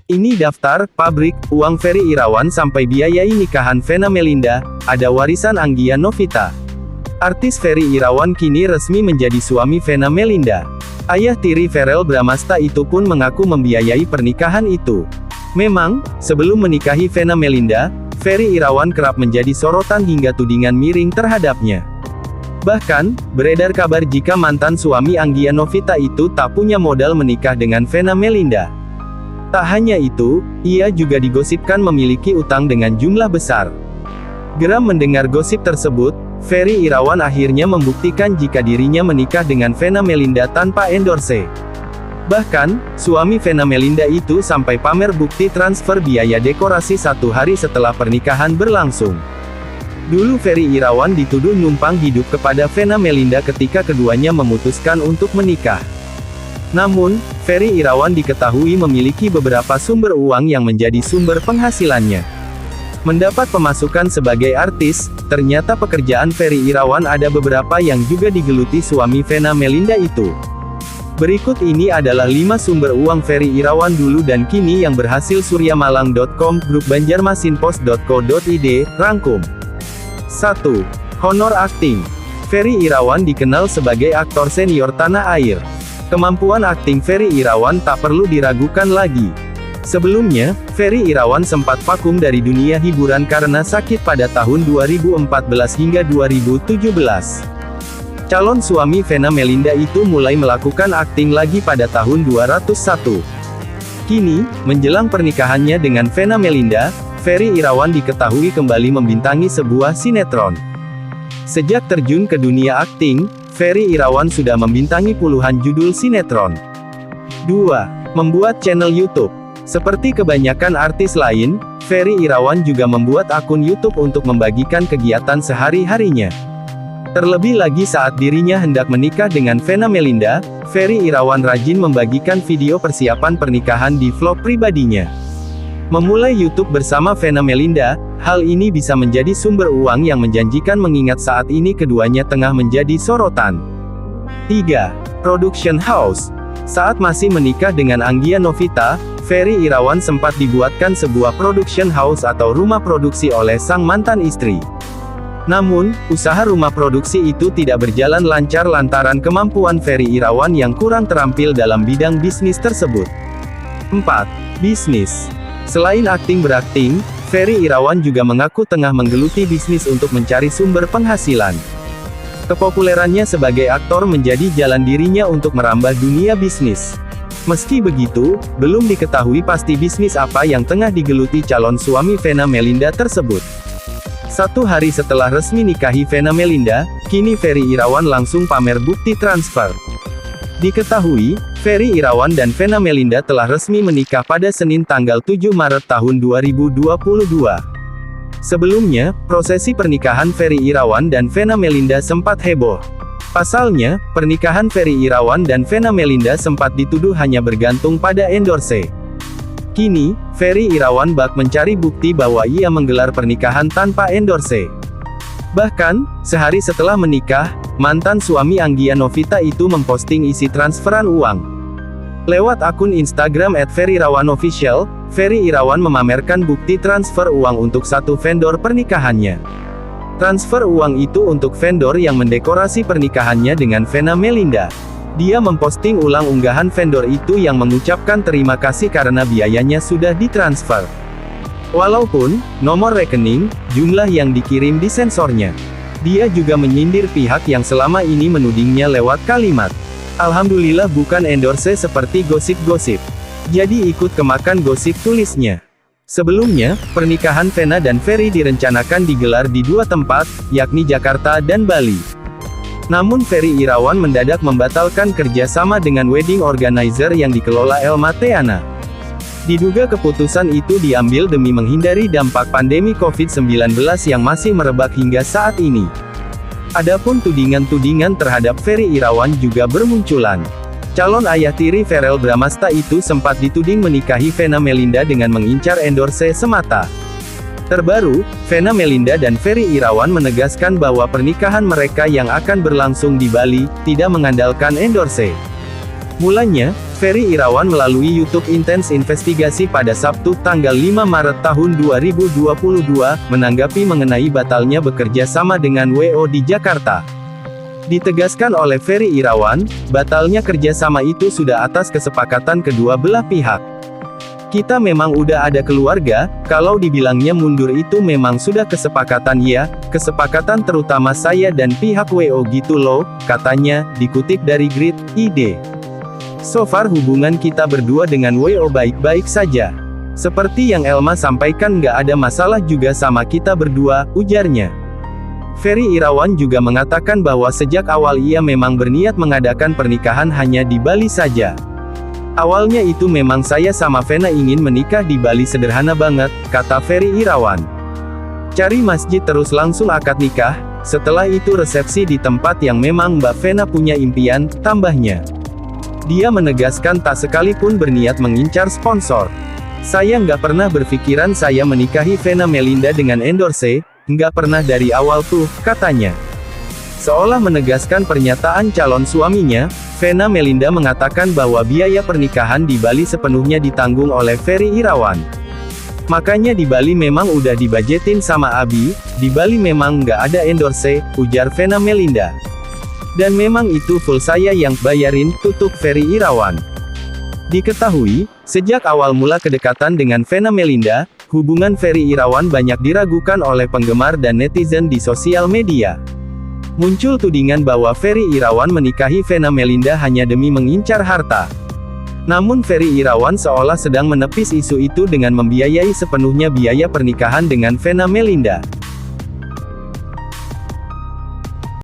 Ini daftar, pabrik, uang Ferry Irawan sampai biayai nikahan Vena Melinda, ada warisan Anggia Novita. Artis Ferry Irawan kini resmi menjadi suami Vena Melinda. Ayah tiri Verrell Bramasta itu pun mengaku membiayai pernikahan itu. Memang, sebelum menikahi Vena Melinda, Ferry Irawan kerap menjadi sorotan hingga tudingan miring terhadapnya. Bahkan, beredar kabar jika mantan suami Anggia Novita itu tak punya modal menikah dengan Vena Melinda. Tak hanya itu, ia juga digosipkan memiliki utang dengan jumlah besar. Geram mendengar gosip tersebut, Ferry Irawan akhirnya membuktikan jika dirinya menikah dengan Vena Melinda tanpa endorse. Bahkan, suami Vena Melinda itu sampai pamer bukti transfer biaya dekorasi 1 hari setelah pernikahan berlangsung. Dulu Ferry Irawan dituduh numpang hidup kepada Vena Melinda ketika keduanya memutuskan untuk menikah. Namun, Ferry Irawan diketahui memiliki beberapa sumber uang yang menjadi sumber penghasilannya. Mendapat pemasukan sebagai artis, ternyata pekerjaan Ferry Irawan ada beberapa yang juga digeluti suami Vena Melinda itu. Berikut ini adalah 5 sumber uang Ferry Irawan dulu dan kini yang berhasil suryamalang.com, grup banjarmasinpost.co.id, rangkum. 1. Honor akting. Ferry Irawan dikenal sebagai aktor senior tanah air. Kemampuan akting Ferry Irawan tak perlu diragukan lagi. Sebelumnya, Ferry Irawan sempat vakum dari dunia hiburan karena sakit pada tahun 2014 hingga 2017. Calon suami Vena Melinda itu mulai melakukan akting lagi pada tahun 2001. Kini, menjelang pernikahannya dengan Vena Melinda, Ferry Irawan diketahui kembali membintangi sebuah sinetron. Sejak terjun ke dunia akting, Ferry Irawan sudah membintangi puluhan judul sinetron. 2. Membuat channel YouTube. Seperti kebanyakan artis lain, Ferry Irawan juga membuat akun YouTube untuk membagikan kegiatan sehari-harinya. Terlebih lagi saat dirinya hendak menikah dengan Vena Melinda, Ferry Irawan rajin membagikan video persiapan pernikahan di vlog pribadinya. Memulai YouTube bersama Vena Melinda, hal ini bisa menjadi sumber uang yang menjanjikan mengingat saat ini keduanya tengah menjadi sorotan. 3. Production House. Saat masih menikah dengan Anggia Novita, Ferry Irawan sempat dibuatkan sebuah production house atau rumah produksi oleh sang mantan istri. Namun, usaha rumah produksi itu tidak berjalan lancar lantaran kemampuan Ferry Irawan yang kurang terampil dalam bidang bisnis tersebut. 4. Bisnis. Selain akting berakting, Ferry Irawan juga mengaku tengah menggeluti bisnis untuk mencari sumber penghasilan. Kepopulerannya sebagai aktor menjadi jalan dirinya untuk merambah dunia bisnis. Meski begitu, belum diketahui pasti bisnis apa yang tengah digeluti calon suami Vena Melinda tersebut. 1 hari setelah resmi nikahi Vena Melinda, kini Ferry Irawan langsung pamer bukti transfer. Diketahui, Ferry Irawan dan Vena Melinda telah resmi menikah pada Senin tanggal 7 Maret tahun 2022. Sebelumnya, prosesi pernikahan Ferry Irawan dan Vena Melinda sempat heboh. Pasalnya, pernikahan Ferry Irawan dan Vena Melinda sempat dituduh hanya bergantung pada endorse. Kini, Ferry Irawan bak mencari bukti bahwa ia menggelar pernikahan tanpa endorse. Bahkan, sehari setelah menikah, mantan suami Anggia Novita itu memposting isi transferan uang. Lewat akun Instagram @ferryirawanofficial, Ferry Irawan memamerkan bukti transfer uang untuk satu vendor pernikahannya. Transfer uang itu untuk vendor yang mendekorasi pernikahannya dengan Vena Melinda. Dia memposting ulang unggahan vendor itu yang mengucapkan terima kasih karena biayanya sudah ditransfer. Walaupun, nomor rekening, jumlah yang dikirim disensornya. Dia juga menyindir pihak yang selama ini menudingnya lewat kalimat, "Alhamdulillah bukan endorse seperti gosip-gosip. Jadi ikut kemakan gosip," tulisnya. Sebelumnya, pernikahan Vena dan Ferry direncanakan digelar di 2 tempat, yakni Jakarta dan Bali. Namun Ferry Irawan mendadak membatalkan kerjasama dengan wedding organizer yang dikelola Elma Theana. Diduga keputusan itu diambil demi menghindari dampak pandemi COVID-19 yang masih merebak hingga saat ini. Adapun tudingan-tudingan terhadap Ferry Irawan juga bermunculan. Calon ayah tiri Verrell Bramasta itu sempat dituding menikahi Vena Melinda dengan mengincar endorse semata. Terbaru, Vena Melinda dan Ferry Irawan menegaskan bahwa pernikahan mereka yang akan berlangsung di Bali tidak mengandalkan endorse. Mulanya, Ferry Irawan melalui YouTube Intens Investigasi pada Sabtu, tanggal 5 Maret tahun 2022, menanggapi mengenai batalnya bekerja sama dengan WO di Jakarta. Ditegaskan oleh Ferry Irawan, batalnya kerjasama itu sudah atas kesepakatan kedua belah pihak. Kita memang udah ada keluarga, kalau dibilangnya mundur itu memang sudah kesepakatan ya, kesepakatan terutama saya dan pihak WO gitu loh, katanya, dikutip dari Grid.id. So far hubungan kita berdua dengan WO baik-baik saja. Seperti yang Elma sampaikan nggak ada masalah juga sama kita berdua, ujarnya. Ferry Irawan juga mengatakan bahwa sejak awal ia memang berniat mengadakan pernikahan hanya di Bali saja. Awalnya itu memang saya sama Vena ingin menikah di Bali sederhana banget, kata Ferry Irawan. Cari masjid terus langsung akad nikah, setelah itu resepsi di tempat yang memang Mbak Vena punya impian, tambahnya. Dia menegaskan tak sekalipun berniat mengincar sponsor. Saya nggak pernah berpikiran saya menikahi Vena Melinda dengan endorse, nggak pernah dari awal tuh, katanya. Seolah menegaskan pernyataan calon suaminya, Vena Melinda mengatakan bahwa biaya pernikahan di Bali sepenuhnya ditanggung oleh Ferry Irawan. Makanya di Bali memang udah dibajetin sama Abi, di Bali memang nggak ada endorse, ujar Vena Melinda. Dan memang itu full saya yang bayarin, tutup Ferry Irawan. Diketahui, sejak awal mula kedekatan dengan Vena Melinda, hubungan Ferry Irawan banyak diragukan oleh penggemar dan netizen di sosial media. Muncul tudingan bahwa Ferry Irawan menikahi Vena Melinda hanya demi mengincar harta. Namun Ferry Irawan seolah sedang menepis isu itu dengan membiayai sepenuhnya biaya pernikahan dengan Vena Melinda.